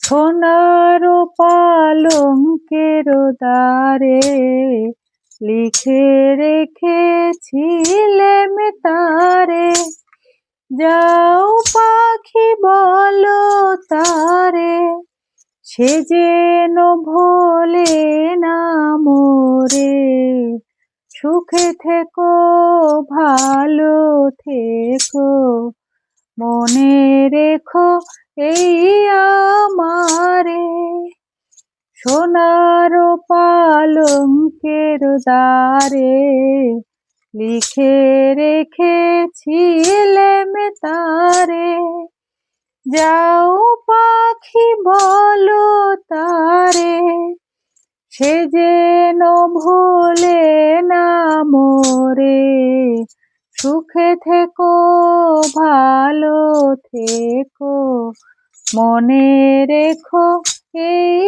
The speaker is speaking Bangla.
সোনার পালঙ্কের দ্বারে লিখে রেখেছিলেম তারে, যাও পাখি বলো তারে, সে যেন ভোলে না মোরে। সুখে থেকো ভালো থেকো, মনে রেখো এই আমারে। সোনার পালঙ্কের দ্বারে লিখে রেখেছিলেম তারে, যাও পাখি বলো তারে, সে যেন ভোলে না মোরে। সুখে থেকো ভালো থেকো, মনে রেখো এই